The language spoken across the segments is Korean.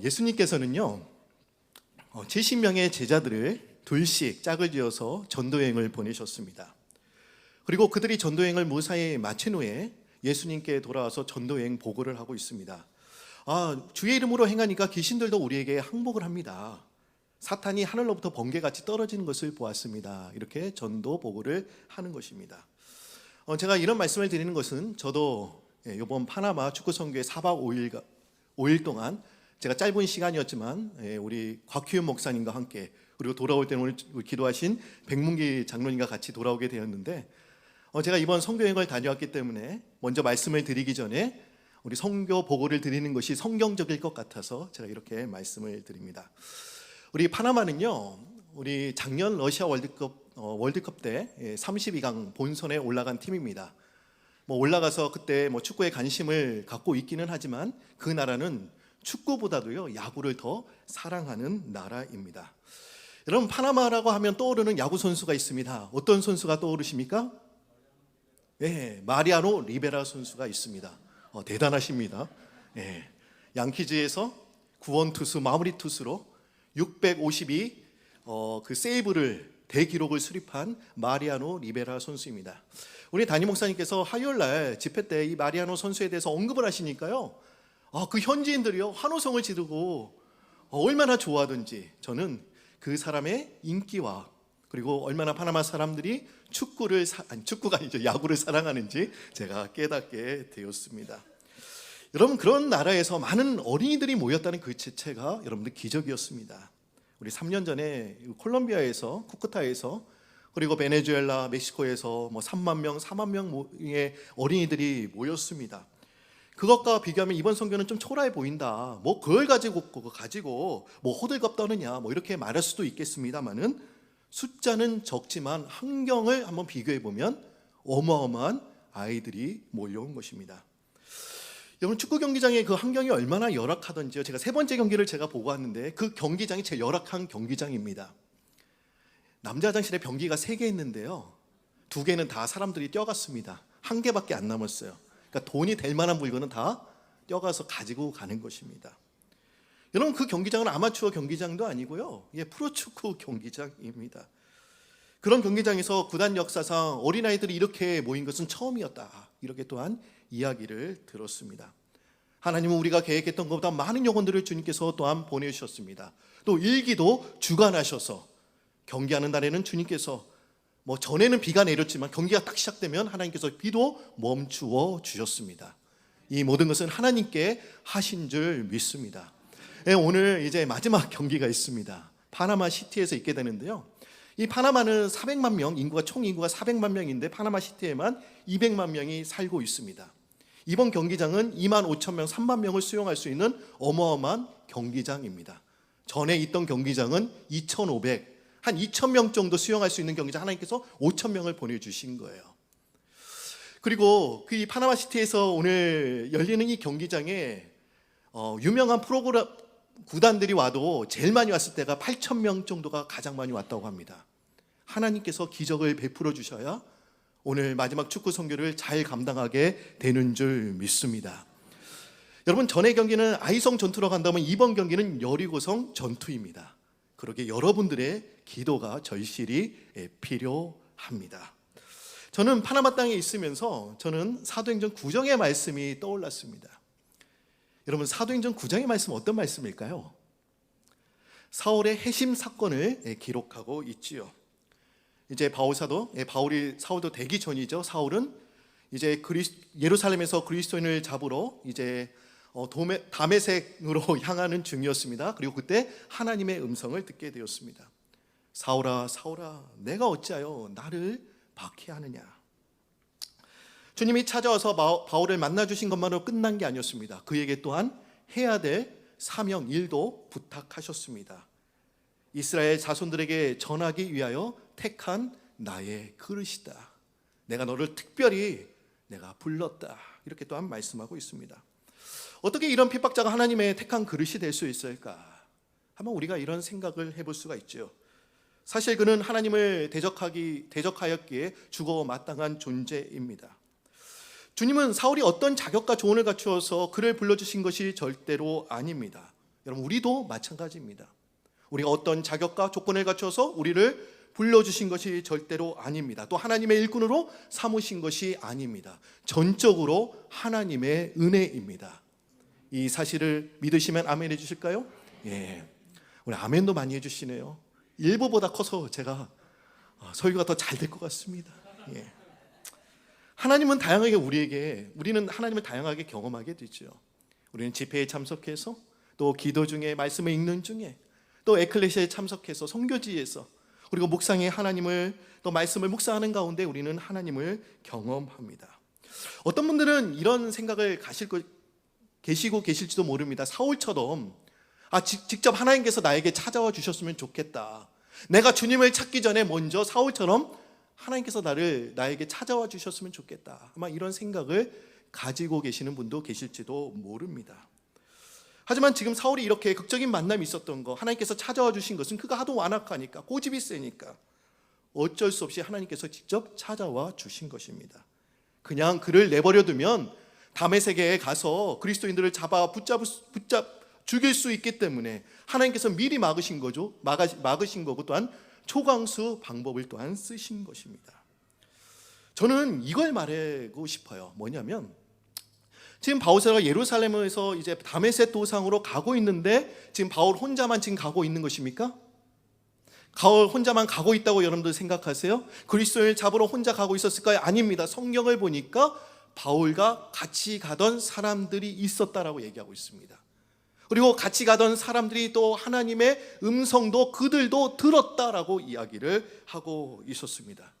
예수님께서는요 70명의 제자들을 둘씩 짝을 지어서 전도여행을 보내셨습니다. 그리고 그들이 전도여행을 무사히 마친 후에 예수님께 돌아와서 전도여행 보고를 하고 있습니다. 주의 이름으로 행하니까 귀신들도 우리에게 항복을 합니다. 사탄이 하늘로부터 번개같이 떨어지는 것을 보았습니다. 이렇게 전도 보고를 하는 것입니다. 제가 이런 말씀을 드리는 것은 저도 이번 파나마 축구선교회 4박 5일 동안 제가 짧은 시간이었지만 우리 곽희윤 목사님과 함께, 그리고 돌아올 때는 오늘 기도하신 백문기 장로님과 같이 돌아오게 되었는데, 제가 이번 선교여행을 다녀왔기 때문에 먼저 말씀을 드리기 전에 우리 선교 보고를 드리는 것이 성경적일 것 같아서 제가 이렇게 말씀을 드립니다. 우리 파나마는요, 우리 작년 러시아 월드컵 때 32강 본선에 올라간 팀입니다. 올라가서 그때 축구에 관심을 갖고 있기는 하지만 그 나라는 축구보다도요 야구를 더 사랑하는 나라입니다. 여러분, 파나마라고 하면 떠오르는 야구 선수가 있습니다. 어떤 선수가 떠오르십니까? 네, 마리아노 리베라 선수가 있습니다. 대단하십니다. 네, 양키즈에서 구원 투수, 마무리 투수로 652 그 세이브를 대기록을 수립한 마리아노 리베라 선수입니다. 우리 담임 목사님께서 화요일날 집회 때 이 마리아노 선수에 대해서 언급을 하시니까요, 그 현지인들이요 환호성을 지르고 얼마나 좋아하든지, 저는 그 사람의 인기와 그리고 얼마나 파나마 사람들이 축구가 아니죠, 야구를 사랑하는지 제가 깨닫게 되었습니다. 여러분, 그런 나라에서 많은 어린이들이 모였다는 그 자체가 여러분들 기적이었습니다. 우리 3년 전에 콜롬비아에서, 쿠쿠타에서, 그리고 베네수엘라, 멕시코에서 3만 명, 4만 명의 어린이들이 모였습니다. 그것과 비교하면 이번 선교는 좀 초라해 보인다. 그걸 가지고 호들갑 떠느냐, 이렇게 말할 수도 있겠습니다만은, 숫자는 적지만 환경을 한번 비교해 보면 어마어마한 아이들이 몰려온 것입니다. 여러분, 축구 경기장의 그 환경이 얼마나 열악하던지요. 제가 세 번째 경기를 제가 보고 왔는데 그 경기장이 제일 열악한 경기장입니다. 남자 화장실에 변기가 3개 있는데요, 2개는 다 사람들이 뛰어갔습니다. 1개밖에 안 남았어요. 그러니까 돈이 될 만한 물건은 다 뛰어가서 가지고 가는 것입니다. 여러분, 그 경기장은 아마추어 경기장도 아니고요, 프로축구 경기장입니다. 그런 경기장에서 구단 역사상 어린아이들이 이렇게 모인 것은 처음이었다, 이렇게 또한 이야기를 들었습니다. 하나님은 우리가 계획했던 것보다 많은 영혼들을 주님께서 또한 보내주셨습니다. 또 일기도 주관하셔서 경기하는 날에는 주님께서 전에는 비가 내렸지만 경기가 딱 시작되면 하나님께서 비도 멈추어 주셨습니다. 이 모든 것은 하나님께 하신 줄 믿습니다. 오늘 이제 마지막 경기가 있습니다. 파나마 시티에서 있게 되는데요, 이 파나마는 400만 명, 총 인구가 400만 명인데 파나마 시티에만 200만 명이 살고 있습니다. 이번 경기장은 2만 5천 명, 3만 명을 수용할 수 있는 어마어마한 경기장입니다. 전에 있던 경기장은 한 2천 명 정도 수용할 수 있는 경기장, 하나님께서 5천 명을 보내주신 거예요. 그리고 그 파나마 시티에서 오늘 열리는 이 경기장에 유명한 프로그램 구단들이 와도 제일 많이 왔을 때가 8천 명 정도가 가장 많이 왔다고 합니다. 하나님께서 기적을 베풀어 주셔야 오늘 마지막 축구 선교를 잘 감당하게 되는 줄 믿습니다. 여러분, 전의 경기는 아이성 전투로 간다면 이번 경기는 여리고성 전투입니다. 그러게 여러분들의 기도가 절실히 필요합니다. 저는 파나마 땅에 있으면서 저는 사도행전 9장의 말씀이 떠올랐습니다. 여러분, 사도행전 9장의 말씀 어떤 말씀일까요? 사울의 해심 사건을 기록하고 있지요. 이제 사울도 되기 전이죠. 사울은 이제 예루살렘에서 그리스도인을 잡으러 이제 다메섹으로 향하는 중이었습니다. 그리고 그때 하나님의 음성을 듣게 되었습니다. 사울아, 사울아, 내가 어찌하여 나를 박해하느냐. 주님이 찾아와서 바울을 만나주신 것만으로 끝난 게 아니었습니다. 그에게 또한 해야 될 사명, 일도 부탁하셨습니다. 이스라엘 자손들에게 전하기 위하여 택한 나의 그릇이다. 내가 너를 특별히 내가 불렀다. 이렇게 또한 말씀하고 있습니다. 어떻게 이런 핍박자가 하나님의 택한 그릇이 될 수 있을까? 한번 우리가 이런 생각을 해볼 수가 있죠. 사실 그는 하나님을 대적하였기에 죽어 마땅한 존재입니다. 주님은 사울이 어떤 자격과 조언을 갖추어서 그를 불러주신 것이 절대로 아닙니다. 여러분, 우리도 마찬가지입니다. 우리가 어떤 자격과 조건을 갖춰서 우리를 불러주신 것이 절대로 아닙니다. 또 하나님의 일꾼으로 삼으신 것이 아닙니다. 전적으로 하나님의 은혜입니다. 이 사실을 믿으시면 아멘 해주실까요? 예, 우리 아멘도 많이 해주시네요. 일부보다 커서 제가 설교가 더 잘 될 것 같습니다. 예. 하나님은 다양하게 우리는 하나님을 다양하게 경험하게 되죠. 우리는 집회에 참석해서, 또 기도 중에, 말씀을 읽는 중에, 또 에클레시아에 참석해서, 선교지에서, 그리고 묵상에 하나님을, 또 말씀을 묵상하는 가운데 우리는 하나님을 경험합니다. 어떤 분들은 이런 생각을 계시고 계실지도 모릅니다. 사울처럼 직접 하나님께서 나에게 찾아와 주셨으면 좋겠다. 내가 주님을 찾기 전에 먼저 사울처럼 하나님께서 나에게 찾아와 주셨으면 좋겠다. 아마 이런 생각을 가지고 계시는 분도 계실지도 모릅니다. 하지만 지금 사울이 이렇게 극적인 만남이 있었던 거, 하나님께서 찾아와 주신 것은 그가 하도 완악하니까, 고집이 세니까 어쩔 수 없이 하나님께서 직접 찾아와 주신 것입니다. 그냥 그를 내버려 두면 다메섹에 가서 그리스도인들을 붙잡 죽일 수 있기 때문에 하나님께서 미리 막으신 거죠. 막으신 거고, 또한 초강수 방법을 또한 쓰신 것입니다. 저는 이걸 말하고 싶어요. 뭐냐면, 지금 바울사가 예루살렘에서 이제 다메섹 도상으로 가고 있는데 지금 바울 혼자만 지금 가고 있는 것입니까? 바울 혼자만 가고 있다고 여러분들 생각하세요? 그리스도인을 잡으러 혼자 가고 있었을까요? 아닙니다. 성경을 보니까 바울과 같이 가던 사람들이 있었다라고 얘기하고 있습니다. 그리고 같이 가던 사람들이 또 하나님의 음성도 그들도 들었다라고 이야기를 하고 있었습니다.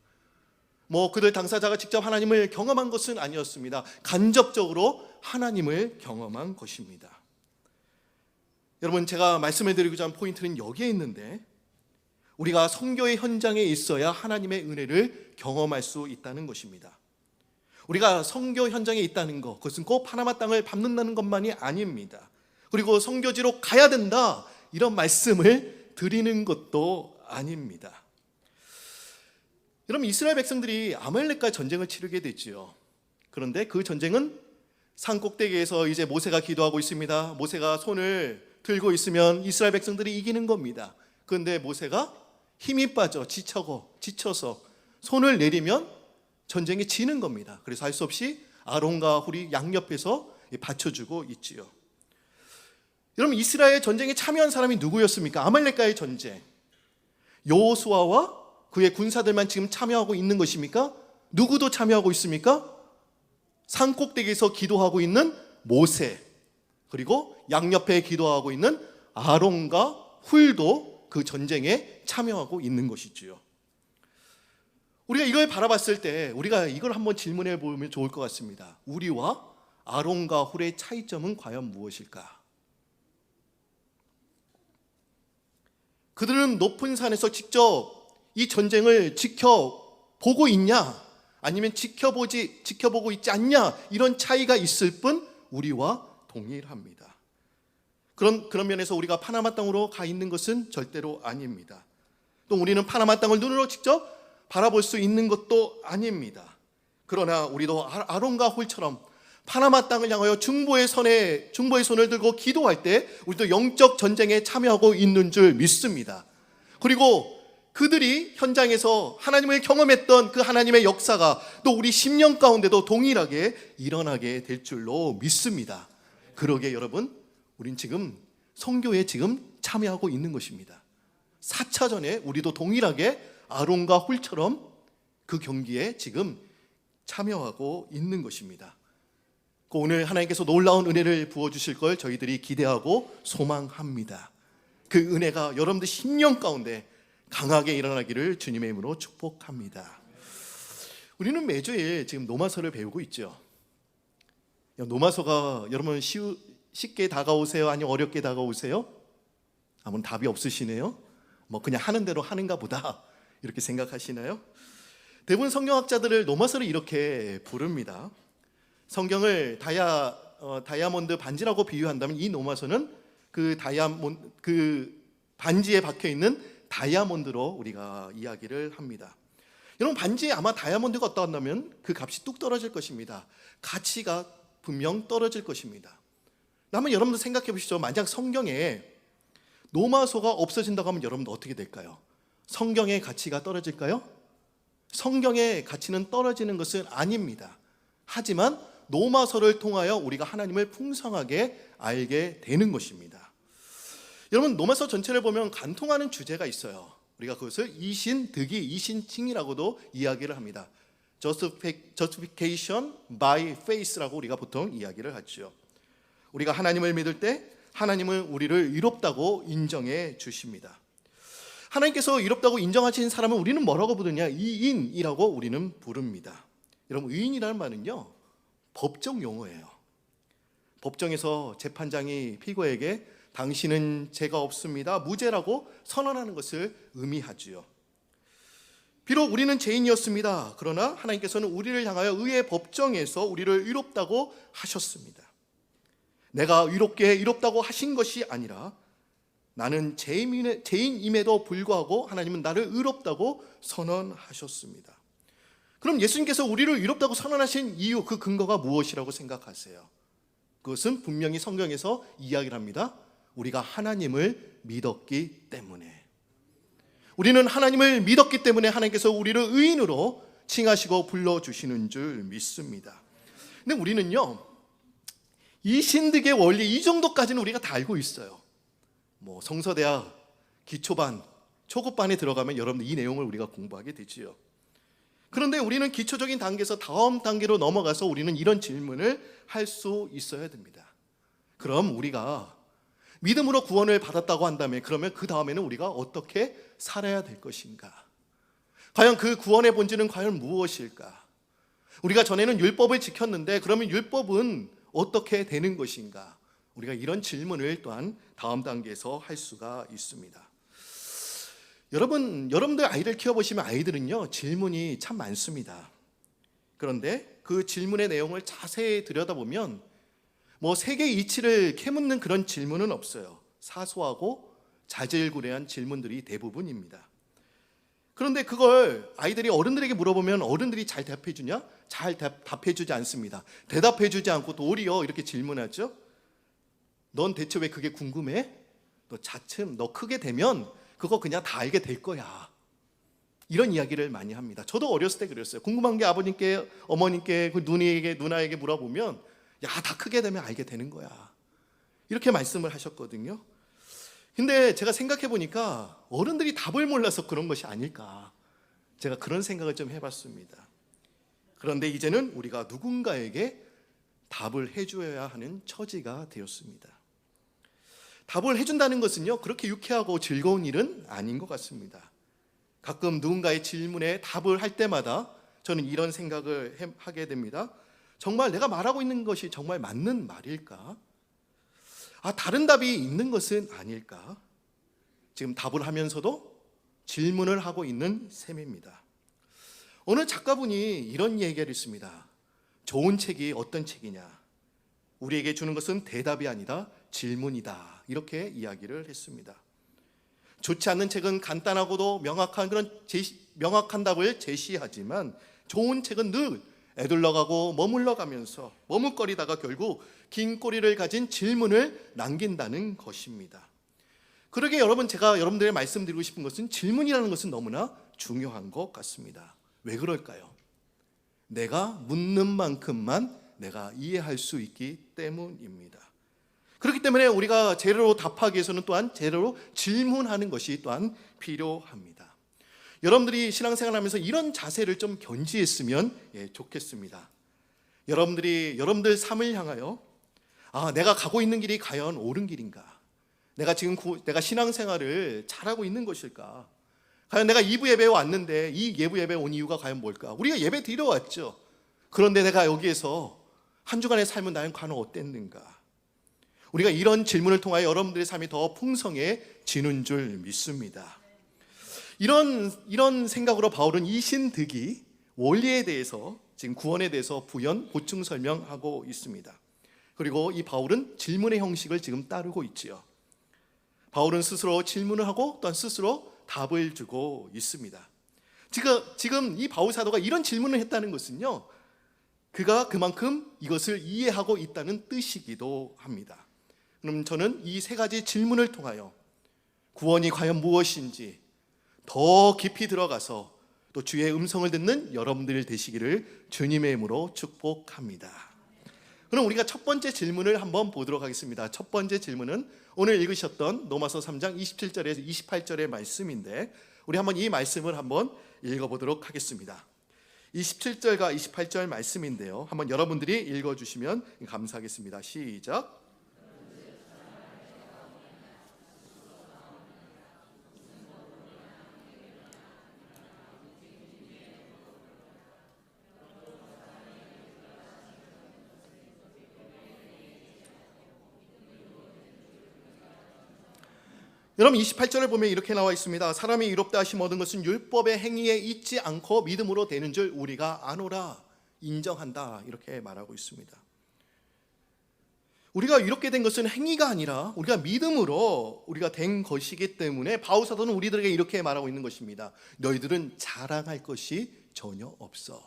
그들 당사자가 직접 하나님을 경험한 것은 아니었습니다. 간접적으로 하나님을 경험한 것입니다. 여러분, 제가 말씀을 드리고자 하는 포인트는 여기에 있는데, 우리가 선교의 현장에 있어야 하나님의 은혜를 경험할 수 있다는 것입니다. 우리가 선교 현장에 있다는 것, 그것은 꼭 파나마 땅을 밟는다는 것만이 아닙니다. 그리고 선교지로 가야 된다, 이런 말씀을 드리는 것도 아닙니다. 여러분, 이스라엘 백성들이 아말렉과 전쟁을 치르게 됐지요. 그런데 그 전쟁은 산 꼭대기에서 이제 모세가 기도하고 있습니다. 모세가 손을 들고 있으면 이스라엘 백성들이 이기는 겁니다. 그런데 모세가 힘이 빠져 지쳐서 손을 내리면 전쟁에 지는 겁니다. 그래서 할 수 없이 아론과 훌이 양옆에서 받쳐주고 있지요. 여러분, 이스라엘 전쟁에 참여한 사람이 누구였습니까? 아말렉과의 전쟁. 여호수아와 그의 군사들만 지금 참여하고 있는 것입니까? 누구도 참여하고 있습니까? 산꼭대기에서 기도하고 있는 모세, 그리고 양옆에 기도하고 있는 아론과 훌도 그 전쟁에 참여하고 있는 것이지요. 우리가 이걸 바라봤을 때 우리가 이걸 한번 질문해 보면 좋을 것 같습니다. 우리와 아론과 훌의 차이점은 과연 무엇일까? 그들은 높은 산에서 직접 이 전쟁을 지켜보고 있냐, 아니면 지켜보고 있지 않냐, 이런 차이가 있을 뿐 우리와 동일합니다. 그런 면에서 우리가 파나마 땅으로 가 있는 것은 절대로 아닙니다. 또 우리는 파나마 땅을 눈으로 직접 바라볼 수 있는 것도 아닙니다. 그러나 우리도 아론과 훌처럼 파나마 땅을 향하여 중보의 손을 들고 기도할 때 우리도 영적 전쟁에 참여하고 있는 줄 믿습니다. 그리고 그들이 현장에서 하나님을 경험했던 그 하나님의 역사가 또 우리 심령 가운데도 동일하게 일어나게 될 줄로 믿습니다. 그러게 여러분, 우린 지금 선교에 지금 참여하고 있는 것입니다. 4차전에 우리도 동일하게 아론과 훌처럼 그 경기에 지금 참여하고 있는 것입니다. 오늘 하나님께서 놀라운 은혜를 부어주실 걸 저희들이 기대하고 소망합니다. 그 은혜가 여러분들 심령 가운데 강하게 일어나기를 주님의 이름으로 축복합니다. 우리는 매주일 지금 노마서를 배우고 있죠. 노마서가 여러분 쉽게 다가오세요? 아니면 어렵게 다가오세요? 아무 답이 없으시네요. 그냥 하는 대로 하는가 보다 이렇게 생각하시나요? 대부분 성경학자들을 노마서를 이렇게 부릅니다. 성경을 다이아몬드 반지라고 비유한다면 이 노마서는 그 반지에 박혀 있는 다이아몬드로 우리가 이야기를 합니다. 여러분, 반지에 아마 다이아몬드가 어떠한다면 그 값이 뚝 떨어질 것입니다. 가치가 분명 떨어질 것입니다. 한번 여러분들 생각해 보시죠. 만약 성경에 노마소가 없어진다고 하면 여러분들 어떻게 될까요? 성경의 가치가 떨어질까요? 성경의 가치는 떨어지는 것은 아닙니다. 하지만 노마소를 통하여 우리가 하나님을 풍성하게 알게 되는 것입니다. 여러분, 노마소 전체를 보면 간통하는 주제가 있어요. 우리가 그것을 이신득이, 이신칭이라고도 이야기를 합니다. Justification by faith라고 우리가 보통 이야기를 하죠. 우리가 하나님을 믿을 때 하나님은 우리를 의롭다고 인정해 주십니다. 하나님께서 의롭다고 인정하신 사람은 우리는 뭐라고 부르냐? 의인이라고 우리는 부릅니다. 여러분, 의인이라는 말은요, 법정 용어예요. 법정에서 재판장이 피고에게 당신은 죄가 없습니다, 무죄라고 선언하는 것을 의미하지요. 비록 우리는 죄인이었습니다. 그러나 하나님께서는 우리를 향하여 의의 법정에서 우리를 의롭다고 하셨습니다. 내가 의롭다고 하신 것이 아니라 나는 죄인임에도 불구하고 하나님은 나를 의롭다고 선언하셨습니다. 그럼 예수님께서 우리를 의롭다고 선언하신 이유, 그 근거가 무엇이라고 생각하세요? 그것은 분명히 성경에서 이야기를 합니다. 우리가 하나님을 믿었기 때문에. 우리는 하나님을 믿었기 때문에 하나님께서 우리를 의인으로 칭하시고 불러주시는 줄 믿습니다. 근데 우리는요, 이 신득의 원리, 이 정도까지는 우리가 다 알고 있어요. 성서대학 기초반, 초급반에 들어가면 여러분들 이 내용을 우리가 공부하게 되지요. 그런데 우리는 기초적인 단계에서 다음 단계로 넘어가서 우리는 이런 질문을 할 수 있어야 됩니다. 그럼 우리가 믿음으로 구원을 받았다고 한다면 그러면 그 다음에는 우리가 어떻게 살아야 될 것인가? 과연 그 구원의 본질은 과연 무엇일까? 우리가 전에는 율법을 지켰는데 그러면 율법은 어떻게 되는 것인가? 우리가 이런 질문을 또한 다음 단계에서 할 수가 있습니다. 여러분들 아이를 키워보시면 아이들은요, 질문이 참 많습니다. 그런데 그 질문의 내용을 자세히 들여다보면 세계 이치를 캐묻는 그런 질문은 없어요. 사소하고 자질구레한 질문들이 대부분입니다. 그런데 그걸 아이들이 어른들에게 물어보면 어른들이 잘 답해주냐? 잘 답해주지 않습니다. 대답해주지 않고 도리어 이렇게 질문하죠. 넌 대체 왜 그게 궁금해? 너 크게 되면 그거 그냥 다 알게 될 거야. 이런 이야기를 많이 합니다. 저도 어렸을 때 그랬어요. 궁금한 게 아버님께, 어머님께, 그 누나에게 물어보면 다 크게 되면 알게 되는 거야. 이렇게 말씀을 하셨거든요. 근데 제가 생각해 보니까 어른들이 답을 몰라서 그런 것이 아닐까. 제가 그런 생각을 좀 해봤습니다. 그런데 이제는 우리가 누군가에게 답을 해줘야 하는 처지가 되었습니다. 답을 해준다는 것은요, 그렇게 유쾌하고 즐거운 일은 아닌 것 같습니다. 가끔 누군가의 질문에 답을 할 때마다 저는 이런 생각을 하게 됩니다. 정말 내가 말하고 있는 것이 정말 맞는 말일까? 다른 답이 있는 것은 아닐까? 지금 답을 하면서도 질문을 하고 있는 셈입니다. 어느 작가분이 이런 얘기를 했습니다. 좋은 책이 어떤 책이냐? 우리에게 주는 것은 대답이 아니다, 질문이다. 이렇게 이야기를 했습니다. 좋지 않는 책은 간단하고도 명확한 답을 제시하지만 좋은 책은 늘 애둘러가고 머물러가면서 머뭇거리다가 결국 긴 꼬리를 가진 질문을 남긴다는 것입니다. 그러게 제가 여러분들에게 말씀드리고 싶은 것은 질문이라는 것은 너무나 중요한 것 같습니다. 왜 그럴까요? 내가 묻는 만큼만 내가 이해할 수 있기 때문입니다. 그렇기 때문에 우리가 제대로 답하기 위해서는 또한 제대로 질문하는 것이 또한 필요합니다. 여러분들이 신앙생활하면서 이런 자세를 좀 견지했으면 좋겠습니다. 여러분들 삶을 향하여 내가 가고 있는 길이 과연 옳은 길인가? 내가 신앙생활을 잘하고 있는 것일까? 과연 내가 2부 예배에 왔는데 이 예부 예배에 온 이유가 과연 뭘까? 우리가 예배 드리러 왔죠. 그런데 내가 여기에서 한 주간의 삶은 나는 과연 어땠는가? 우리가 이런 질문을 통하여 여러분들의 삶이 더 풍성해지는 줄 믿습니다. 이런 생각으로 바울은 이신득이 원리에 대해서, 지금 구원에 대해서 보충 설명하고 있습니다. 그리고 이 바울은 질문의 형식을 지금 따르고 있지요. 바울은 스스로 질문을 하고 또한 스스로 답을 주고 있습니다. 지금 이 바울 사도가 이런 질문을 했다는 것은요, 그가 그만큼 이것을 이해하고 있다는 뜻이기도 합니다. 그럼 저는 이 세 가지 질문을 통하여 구원이 과연 무엇인지 더 깊이 들어가서 또 주의 음성을 듣는 여러분들 되시기를 주님의 이름으로 축복합니다. 그럼 우리가 첫 번째 질문을 한번 보도록 하겠습니다. 첫 번째 질문은 오늘 읽으셨던 로마서 3장 27절에서 28절의 말씀인데 우리 한번 이 말씀을 한번 읽어보도록 하겠습니다. 27절과 28절 말씀인데요, 한번 여러분들이 읽어주시면 감사하겠습니다. 시작. 여러분 28절을 보면 이렇게 나와 있습니다. 사람이 의롭다 하심 얻은 것은 율법의 행위에 있지 않고 믿음으로 되는 줄 우리가 아노라, 인정한다, 이렇게 말하고 있습니다. 우리가 이렇게 된 것은 행위가 아니라 우리가 믿음으로 우리가 된 것이기 때문에 바울 사도는 우리들에게 이렇게 말하고 있는 것입니다. 너희들은 자랑할 것이 전혀 없어.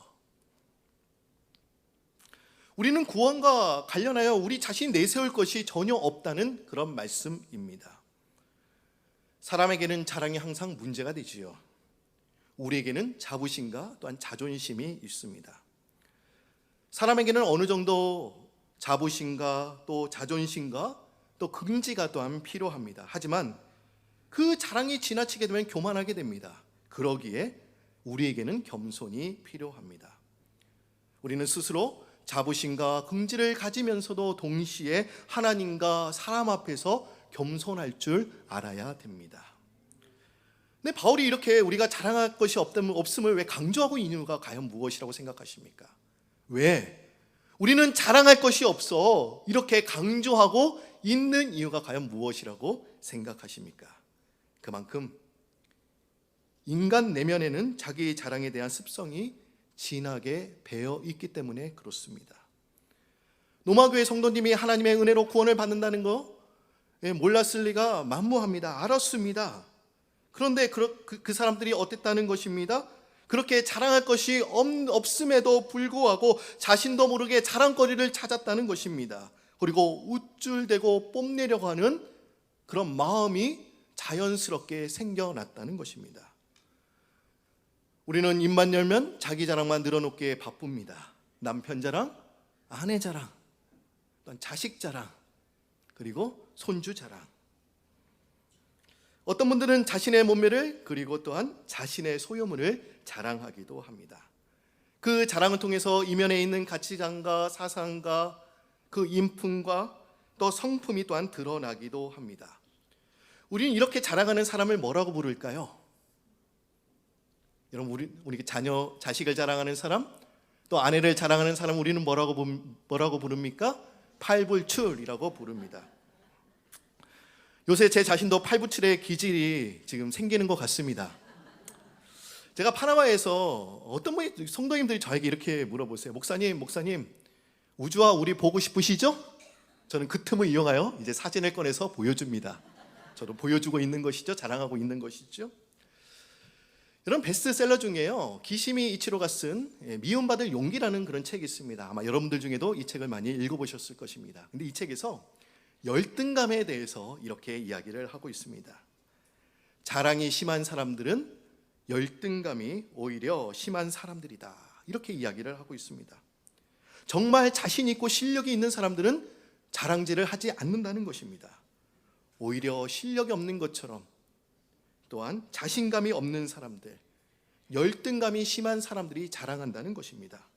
우리는 구원과 관련하여 우리 자신이 내세울 것이 전혀 없다는 그런 말씀입니다. 사람에게는 자랑이 항상 문제가 되지요. 우리에게는 자부심과 또한 자존심이 있습니다. 사람에게는 어느 정도 자부심과 또 자존심과 또 긍지가 또한 필요합니다. 하지만 그 자랑이 지나치게 되면 교만하게 됩니다. 그러기에 우리에게는 겸손이 필요합니다. 우리는 스스로 자부심과 긍지를 가지면서도 동시에 하나님과 사람 앞에서 겸손할 줄 알아야 됩니다. 근데 바울이 이렇게 우리가 자랑할 것이 없음을 왜 강조하고 있는 이유가 과연 무엇이라고 생각하십니까? 왜 우리는 자랑할 것이 없어 이렇게 강조하고 있는 이유가 과연 무엇이라고 생각하십니까? 그만큼 인간 내면에는 자기 자랑에 대한 습성이 진하게 배어 있기 때문에 그렇습니다. 노마교회 성도님이 하나님의 은혜로 구원을 받는다는 거 몰랐을 리가 만무합니다. 알았습니다. 그런데 그 사람들이 어땠다는 것입니다. 그렇게 자랑할 것이 없음에도 불구하고 자신도 모르게 자랑거리를 찾았다는 것입니다. 그리고 우쭐대고 뽐내려고 하는 그런 마음이 자연스럽게 생겨났다는 것입니다. 우리는 입만 열면 자기 자랑만 늘어놓기에 바쁩니다. 남편 자랑, 아내 자랑, 또한 자식 자랑, 그리고 손주 자랑. 어떤 분들은 자신의 몸매를 그리고 또한 자신의 소유물을 자랑하기도 합니다. 그 자랑을 통해서 이면에 있는 가치관과 사상과 그 인품과 또 성품이 또한 드러나기도 합니다. 우리는 이렇게 자랑하는 사람을 뭐라고 부를까요? 여러분, 우리 자식을 자랑하는 사람, 또 아내를 자랑하는 사람 우리는 뭐라고 부릅니까? 팔불출이라고 부릅니다. 요새 제 자신도 팔불출의 기질이 지금 생기는 것 같습니다. 제가 파나마에서 어떤 분이 성도님들이 저에게 이렇게 물어보세요. 목사님, 우주와 우리 보고 싶으시죠? 저는 그 틈을 이용하여 이제 사진을 꺼내서 보여줍니다. 저도 보여주고 있는 것이죠. 자랑하고 있는 것이죠. 여러분, 베스트셀러 중에요, 기시미 이치로가 쓴 미움받을 용기라는 그런 책이 있습니다. 아마 여러분들 중에도 이 책을 많이 읽어보셨을 것입니다. 근데 이 책에서 열등감에 대해서 이렇게 이야기를 하고 있습니다. 자랑이 심한 사람들은 열등감이 오히려 심한 사람들이다, 이렇게 이야기를 하고 있습니다. 정말 자신 있고 실력이 있는 사람들은 자랑질을 하지 않는다는 것입니다. 오히려 실력이 없는 것처럼 또한 자신감이 없는 사람들, 열등감이 심한 사람들이 자랑한다는 것입니다.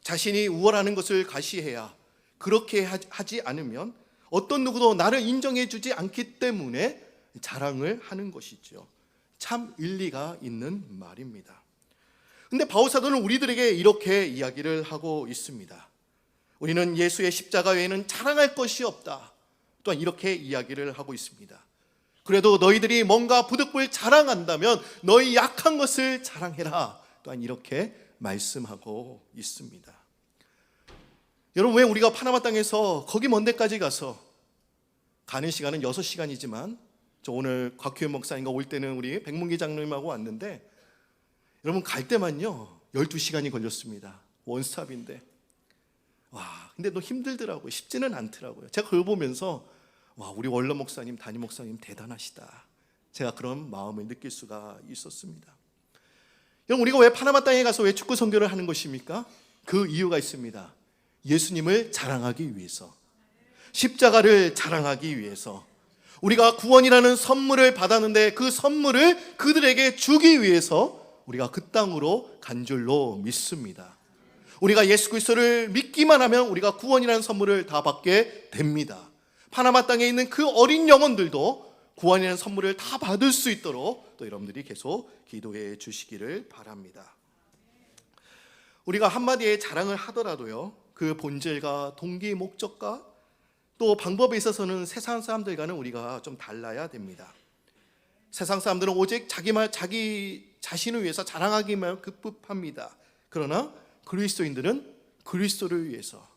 자신이 우월하는 것을 과시해야, 그렇게 하지 않으면 어떤 누구도 나를 인정해 주지 않기 때문에 자랑을 하는 것이죠. 참 일리가 있는 말입니다. 근데 바울 사도는 우리들에게 이렇게 이야기를 하고 있습니다. 우리는 예수의 십자가 외에는 자랑할 것이 없다, 또한 이렇게 이야기를 하고 있습니다. 그래도 너희들이 뭔가 부득불 자랑한다면 너희 약한 것을 자랑해라, 또한 이렇게 말씀하고 있습니다. 여러분, 왜 우리가 파나마 땅에서 거기 먼 데까지 가서, 가는 시간은 6시간이지만 저 오늘 곽규현 목사님과 올 때는 우리 백문기 장로님하고 왔는데, 여러분 갈 때만요 12시간이 걸렸습니다. 원스톱인데. 와, 근데 너 힘들더라고요. 쉽지는 않더라고요. 제가 그걸 보면서 와, 우리 원로 목사님, 담임 목사님 대단하시다. 제가 그런 마음을 느낄 수가 있었습니다. 여러분, 우리가 왜 파나마 땅에 가서 왜 축구 선교를 하는 것입니까? 그 이유가 있습니다. 예수님을 자랑하기 위해서, 십자가를 자랑하기 위해서, 우리가 구원이라는 선물을 받았는데 그 선물을 그들에게 주기 위해서 우리가 그 땅으로 간 줄로 믿습니다. 우리가 예수 그리스도를 믿기만 하면 우리가 구원이라는 선물을 다 받게 됩니다. 파나마 땅에 있는 그 어린 영혼들도 구원이라는 선물을 다 받을 수 있도록 또 여러분들이 계속 기도해 주시기를 바랍니다. 우리가 한마디의 자랑을 하더라도요, 그 본질과 동기, 목적과 또 방법에 있어서는 세상 사람들과는 우리가 좀 달라야 됩니다. 세상 사람들은 오직 자기 자신을 위해서 자랑하기만 급급합니다. 그러나 그리스도인들은 그리스도를 위해서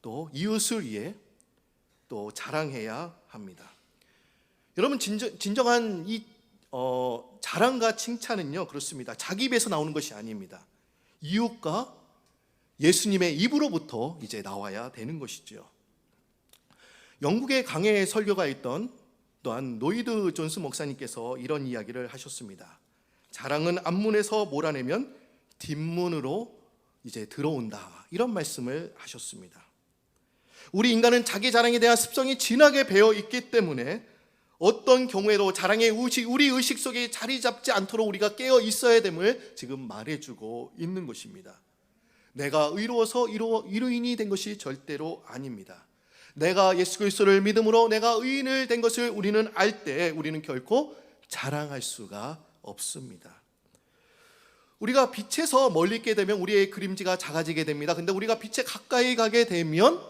또 이웃을 위해 또 자랑해야 합니다. 여러분, 진정한 이 자랑과 칭찬은요, 그렇습니다. 자기 입에서 나오는 것이 아닙니다. 이웃과 예수님의 입으로부터 이제 나와야 되는 것이죠. 영국의 강해 설교가 있던 또한 노이드 존스 목사님께서 이런 이야기를 하셨습니다. 자랑은 앞문에서 몰아내면 뒷문으로 이제 들어온다, 이런 말씀을 하셨습니다. 우리 인간은 자기 자랑에 대한 습성이 진하게 배어 있기 때문에 어떤 경우에도 자랑의 우리 의식 속에 자리 잡지 않도록 우리가 깨어 있어야 됨을 지금 말해주고 있는 것입니다. 내가 의로워서 의로인이 된 것이 절대로 아닙니다. 내가 예수 그리스도를 믿음으로 내가 의인을 된 것을 우리는 알 때 우리는 결코 자랑할 수가 없습니다. 우리가 빛에서 멀리 있게 되면 우리의 그림자가 작아지게 됩니다. 근데 우리가 빛에 가까이 가게 되면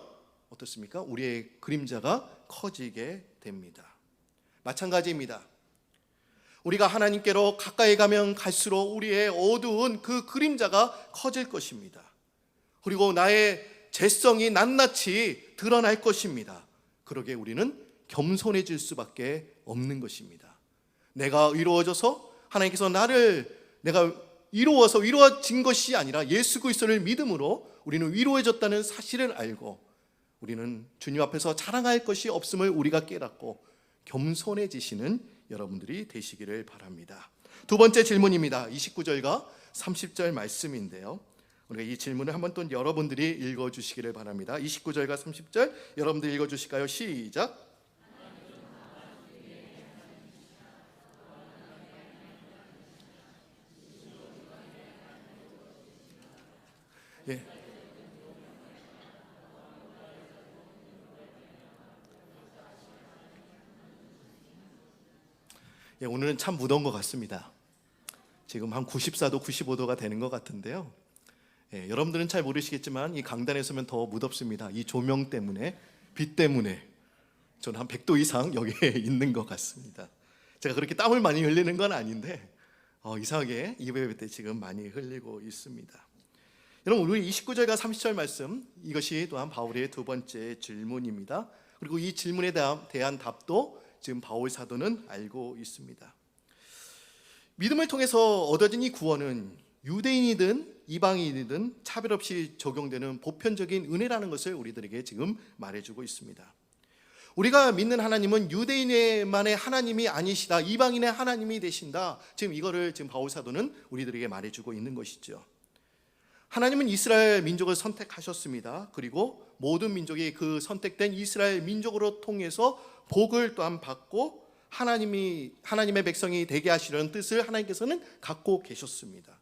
어떻습니까? 우리의 그림자가 커지게 됩니다. 마찬가지입니다. 우리가 하나님께로 가까이 가면 갈수록 우리의 어두운 그 그림자가 커질 것입니다. 그리고 나의 죄성이 낱낱이 드러날 것입니다. 그러게 우리는 겸손해질 수밖에 없는 것입니다. 내가 의로워져서 하나님께서 내가 이루어진 것이 아니라 예수 그리스도를 믿음으로 우리는 위로해졌다는 사실을 알고 우리는 주님 앞에서 자랑할 것이 없음을 우리가 깨닫고 겸손해지시는 여러분들이 되시기를 바랍니다. 두 번째 질문입니다. 29절과 30절 말씀인데요, 우리가 이 질문을 한번 또 여러분들이 읽어주시기를 바랍니다. 29절과 30절 여러분들 읽어주실까요? 시작. 예. 예, 오늘은 참 무더운 것 같습니다. 지금 한 94도, 95도가 되는 것 같은데요. 예, 여러분들은 잘 모르시겠지만 이 강단에 서면 더 무덥습니다. 이 조명 때문에, 빛 때문에 저는 한 100도 이상 여기에 있는 것 같습니다. 제가 그렇게 땀을 많이 흘리는 건 아닌데 이상하게 이베베 때 지금 많이 흘리고 있습니다. 여러분, 우리 29절과 30절 말씀, 이것이 또한 바울의 두 번째 질문입니다. 그리고 이 질문에 대한 답도 지금 바울 사도는 알고 있습니다. 믿음을 통해서 얻어진 이 구원은 유대인이든 이방인이든 차별 없이 적용되는 보편적인 은혜라는 것을 우리들에게 지금 말해주고 있습니다. 우리가 믿는 하나님은 유대인만의 하나님이 아니시다, 이방인의 하나님이 되신다. 지금 이거를 지금 바울 사도는 우리들에게 말해주고 있는 것이죠. 하나님은 이스라엘 민족을 선택하셨습니다. 그리고 모든 민족이 그 선택된 이스라엘 민족으로 통해서 복을 또한 받고 하나님의 백성이 되게 하시려는 뜻을 하나님께서는 갖고 계셨습니다.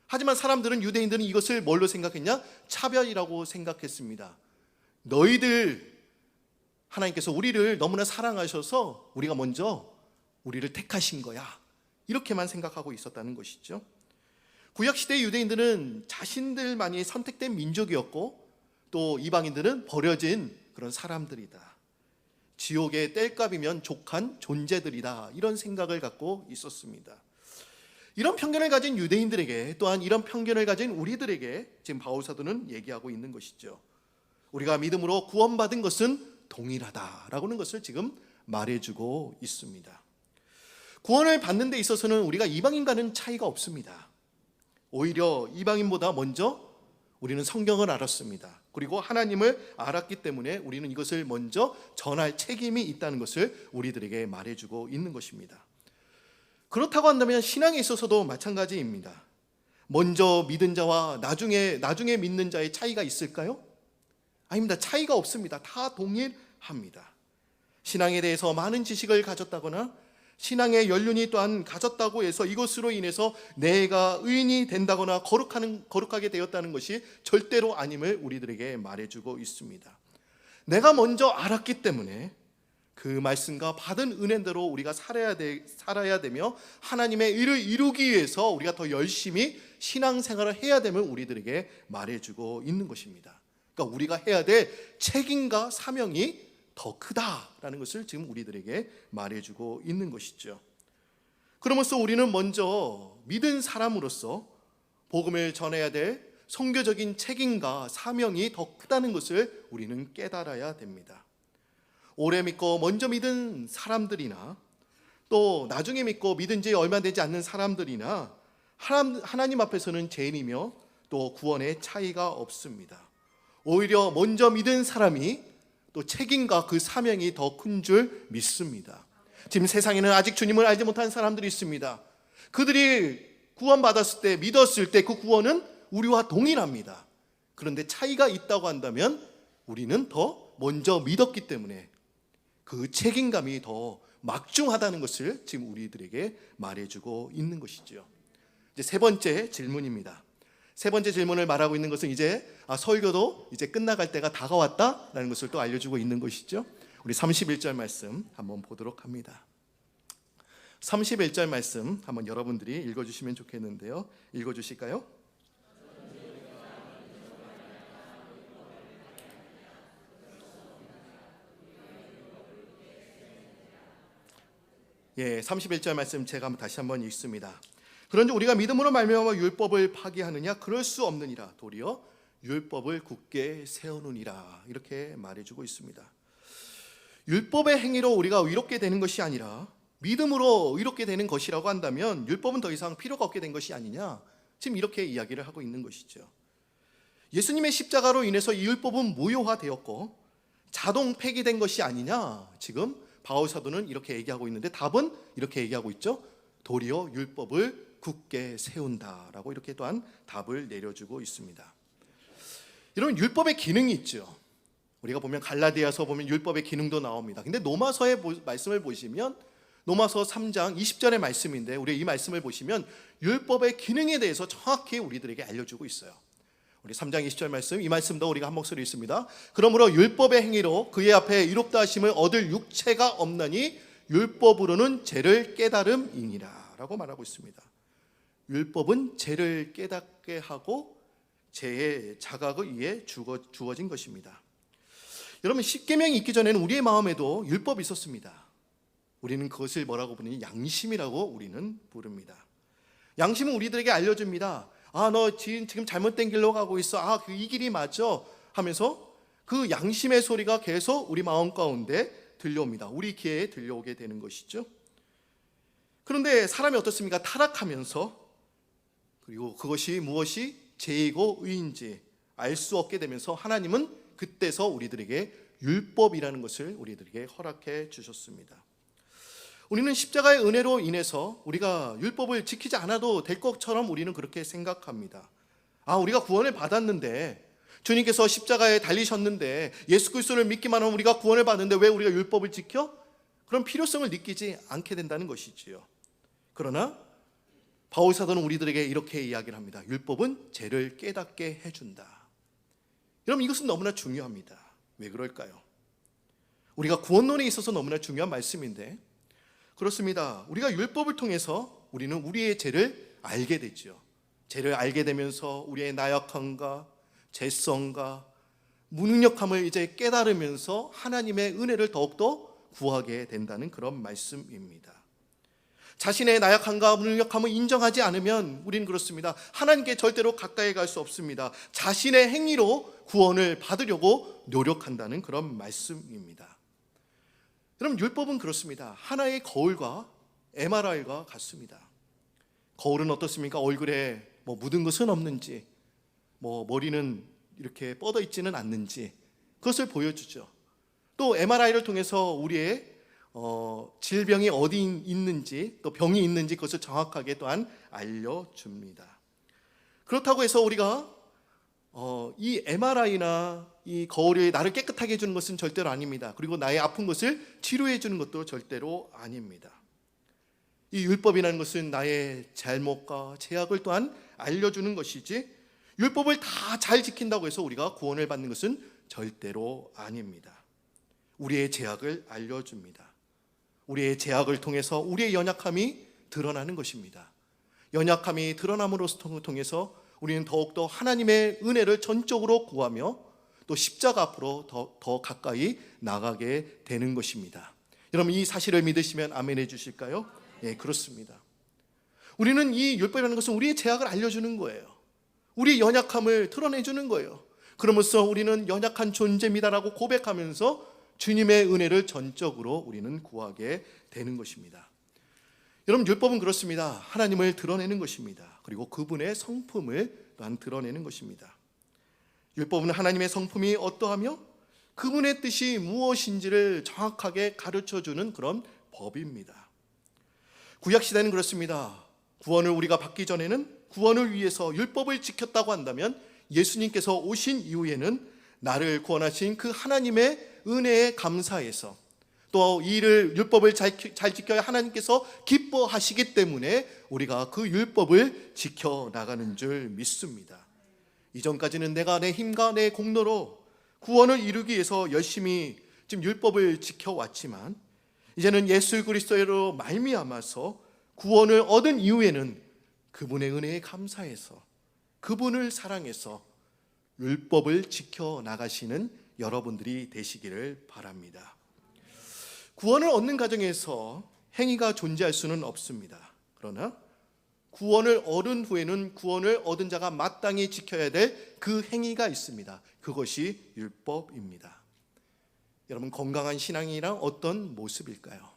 하지만 사람들은, 유대인들은 이것을 뭘로 생각했냐? 차별이라고 생각했습니다. 너희들, 하나님께서 우리를 너무나 사랑하셔서 우리가 먼저 우리를 택하신 거야, 이렇게만 생각하고 있었다는 것이죠. 구약시대 유대인들은 자신들만이 선택된 민족이었고 또 이방인들은 버려진 그런 사람들이다, 지옥의 땔감이면 족한 존재들이다, 이런 생각을 갖고 있었습니다. 이런 편견을 가진 유대인들에게, 또한 이런 편견을 가진 우리들에게 지금 바울 사도는 얘기하고 있는 것이죠. 우리가 믿음으로 구원받은 것은 동일하다라는 것을 지금 말해주고 있습니다. 구원을 받는 데 있어서는 우리가 이방인과는 차이가 없습니다. 오히려 이방인보다 먼저 우리는 성경을 알았습니다. 그리고 하나님을 알았기 때문에 우리는 이것을 먼저 전할 책임이 있다는 것을 우리들에게 말해주고 있는 것입니다. 그렇다고 한다면 신앙에 있어서도 마찬가지입니다. 먼저 믿은 자와 나중에 믿는 자의 차이가 있을까요? 아닙니다. 차이가 없습니다. 다 동일합니다. 신앙에 대해서 많은 지식을 가졌다거나 신앙의 연륜이 또한 가졌다고 해서 이것으로 인해서 내가 의인이 된다거나 거룩하게 되었다는 것이 절대로 아님을 우리들에게 말해주고 있습니다. 내가 먼저 알았기 때문에 그 말씀과 받은 은혜대로 우리가 살아야 되며 하나님의 의를 이루기 위해서 우리가 더 열심히 신앙생활을 해야 됨을 우리들에게 말해주고 있는 것입니다. 그러니까 우리가 해야 될 책임과 사명이 더 크다라는 것을 지금 우리들에게 말해주고 있는 것이죠. 그러면서 우리는 먼저 믿은 사람으로서 복음을 전해야 될 선교적인 책임과 사명이 더 크다는 것을 우리는 깨달아야 됩니다. 오래 믿고 먼저 믿은 사람들이나 또 나중에 믿고 믿은 지 얼마 되지 않는 사람들이나 하나님 앞에서는 죄인이며 또 구원의 차이가 없습니다. 오히려 먼저 믿은 사람이 또 책임과 그 사명이 더 큰 줄 믿습니다. 지금 세상에는 아직 주님을 알지 못한 사람들이 있습니다. 그들이 구원받았을 때, 믿었을 때 그 구원은 우리와 동일합니다. 그런데 차이가 있다고 한다면 우리는 더 먼저 믿었기 때문에 그 책임감이 더 막중하다는 것을 지금 우리들에게 말해주고 있는 것이죠. 이제 세 번째 질문입니다. 세 번째 질문을 말하고 있는 것은 이제 설교도 이제 끝나갈 때가 다가왔다라는 것을 또 알려주고 있는 것이죠. 우리 31절 말씀 한번 보도록 합니다. 31절 말씀 한번 여러분들이 읽어주시면 좋겠는데요. 읽어주실까요? 예, 31절 말씀 제가 다시 한번 읽습니다. 그런지 우리가 믿음으로 말미암아 율법을 파기하느냐? 그럴 수 없느니라. 도리어 율법을 굳게 세우느니라. 이렇게 말해주고 있습니다. 율법의 행위로 우리가 의롭게 되는 것이 아니라 믿음으로 의롭게 되는 것이라고 한다면 율법은 더 이상 필요가 없게 된 것이 아니냐? 지금 이렇게 이야기를 하고 있는 것이죠. 예수님의 십자가로 인해서 이 율법은 무효화되었고 자동 폐기된 것이 아니냐? 지금 바울 사도는 이렇게 얘기하고 있는데 답은 이렇게 얘기하고 있죠. 도리어 율법을 굳게 세운다라고 이렇게 또한 답을 내려주고 있습니다. 여러분, 율법의 기능이 있죠. 우리가 보면 갈라디아서 보면 율법의 기능도 나옵니다. 근데 로마서의 말씀을 보시면 로마서 3장 20절의 말씀인데 우리 이 말씀을 보시면 율법의 기능에 대해서 정확히 우리들에게 알려주고 있어요. 우리 3장 20절 말씀, 이 말씀도 우리가 한 목소리 있습니다. 그러므로 율법의 행위로 그의 앞에 이롭다 하심을 얻을 육체가 없나니 율법으로는 죄를 깨달음이니라 라고 말하고 있습니다. 율법은 죄를 깨닫게 하고 죄의 자각을 위해 주어진 것입니다. 여러분, 십계명이 있기 전에는 우리의 마음에도 율법이 있었습니다. 우리는 그것을 뭐라고 부르니 양심이라고 우리는 부릅니다. 양심은 우리들에게 알려줍니다. 너 지금 잘못된 길로 가고 있어. 이 길이 맞아 하면서 그 양심의 소리가 계속 우리 마음 가운데 들려옵니다. 우리 귀에 들려오게 되는 것이죠. 그런데 사람이 어떻습니까? 타락하면서 그리고 그것이 무엇이 죄이고 의인지 알 수 없게 되면서 하나님은 그때서 우리들에게 율법이라는 것을 우리들에게 허락해 주셨습니다. 우리는 십자가의 은혜로 인해서 우리가 율법을 지키지 않아도 될 것처럼 우리는 그렇게 생각합니다. 우리가 구원을 받았는데 주님께서 십자가에 달리셨는데 예수 그리스도를 믿기만 하면 우리가 구원을 받는데 왜 우리가 율법을 지켜? 그런 필요성을 느끼지 않게 된다는 것이지요. 그러나 바울 사도는 우리들에게 이렇게 이야기를 합니다. 율법은 죄를 깨닫게 해준다. 여러분, 이것은 너무나 중요합니다. 왜 그럴까요? 우리가 구원론에 있어서 너무나 중요한 말씀인데 그렇습니다. 우리가 율법을 통해서 우리는 우리의 죄를 알게 되죠. 죄를 알게 되면서 우리의 나약함과 죄성과 무능력함을 이제 깨달으면서 하나님의 은혜를 더욱더 구하게 된다는 그런 말씀입니다. 자신의 나약함과 무능력함을 인정하지 않으면 우리는 그렇습니다. 하나님께 절대로 가까이 갈 수 없습니다. 자신의 행위로 구원을 받으려고 노력한다는 그런 말씀입니다. 여러분, 율법은 그렇습니다. 하나의 거울과 MRI와 같습니다. 거울은 어떻습니까? 얼굴에 묻은 것은 없는지, 머리는 이렇게 뻗어 있지는 않는지 그것을 보여주죠. 또 MRI를 통해서 우리의 질병이 어디 있는지 또 병이 있는지 그것을 정확하게 또한 알려줍니다. 그렇다고 해서 우리가 이 MRI나 이 거울이 나를 깨끗하게 해주는 것은 절대로 아닙니다. 그리고 나의 아픈 것을 치료해 주는 것도 절대로 아닙니다. 이 율법이라는 것은 나의 잘못과 죄악을 또한 알려주는 것이지, 율법을 다 잘 지킨다고 해서 우리가 구원을 받는 것은 절대로 아닙니다. 우리의 죄악을 알려줍니다. 우리의 죄악을 통해서 우리의 연약함이 드러나는 것입니다. 연약함이 드러남으로써 통해서 우리는 더욱더 하나님의 은혜를 전적으로 구하며 또 십자가 앞으로 더 가까이 나가게 되는 것입니다. 여러분, 이 사실을 믿으시면 아멘 해주실까요? 예, 그렇습니다. 우리는 이 율법이라는 것은 우리의 죄악을 알려주는 거예요. 우리의 연약함을 드러내주는 거예요. 그러면서 우리는 연약한 존재입니다라고 고백하면서 주님의 은혜를 전적으로 우리는 구하게 되는 것입니다. 여러분, 율법은 그렇습니다. 하나님을 드러내는 것입니다. 그리고 그분의 성품을 또한 드러내는 것입니다. 율법은 하나님의 성품이 어떠하며 그분의 뜻이 무엇인지를 정확하게 가르쳐주는 그런 법입니다. 구약시대는 그렇습니다. 구원을 우리가 받기 전에는 구원을 위해서 율법을 지켰다고 한다면 예수님께서 오신 이후에는 나를 구원하신 그 하나님의 은혜에 감사해서 또 이를 율법을 잘 지켜야 하나님께서 기뻐하시기 때문에 우리가 그 율법을 지켜나가는 줄 믿습니다. 이전까지는 내가 내 힘과 내 공로로 구원을 이루기 위해서 열심히 지금 율법을 지켜왔지만 이제는 예수 그리스도로 말미암아서 구원을 얻은 이후에는 그분의 은혜에 감사해서 그분을 사랑해서 율법을 지켜나가시는 여러분들이 되시기를 바랍니다. 구원을 얻는 과정에서 행위가 존재할 수는 없습니다. 그러나 구원을 얻은 후에는 구원을 얻은 자가 마땅히 지켜야 될 그 행위가 있습니다. 그것이 율법입니다. 여러분, 건강한 신앙이란 어떤 모습일까요?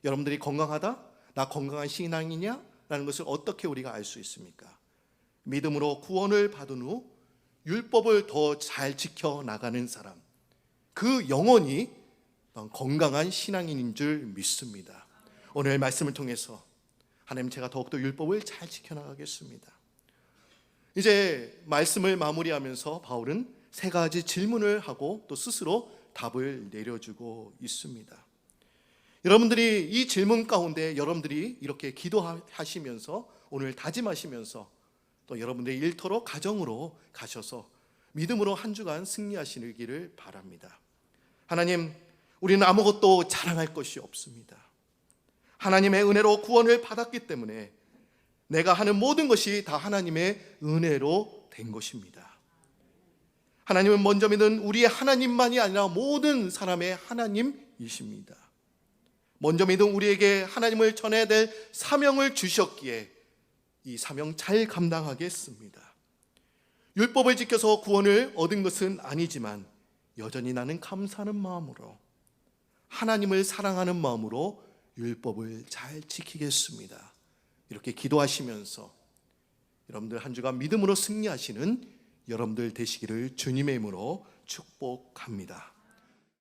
여러분들이 건강하다? 나 건강한 신앙이냐? 라는 것을 어떻게 우리가 알 수 있습니까? 믿음으로 구원을 받은 후 율법을 더 잘 지켜나가는 사람, 그 영혼이 건강한 신앙인인 줄 믿습니다. 오늘 말씀을 통해서 하나님, 제가 더욱더 율법을 잘 지켜나가겠습니다. 이제 말씀을 마무리하면서 바울은 세 가지 질문을 하고 또 스스로 답을 내려주고 있습니다. 여러분들이 이 질문 가운데 여러분들이 이렇게 기도하시면서 오늘 다짐하시면서 또 여러분들의 일터로 가정으로 가셔서 믿음으로 한 주간 승리하시기를 바랍니다. 하나님, 우리는 아무것도 자랑할 것이 없습니다. 하나님의 은혜로 구원을 받았기 때문에 내가 하는 모든 것이 다 하나님의 은혜로 된 것입니다. 하나님은 먼저 믿은 우리의 하나님만이 아니라 모든 사람의 하나님이십니다. 먼저 믿은 우리에게 하나님을 전해야 될 사명을 주셨기에 이 사명 잘 감당하겠습니다. 율법을 지켜서 구원을 얻은 것은 아니지만 여전히 나는 감사하는 마음으로, 하나님을 사랑하는 마음으로 율법을 잘 지키겠습니다. 이렇게 기도하시면서 여러분들 한 주간 믿음으로 승리하시는 여러분들 되시기를 주님의 이름으로 축복합니다.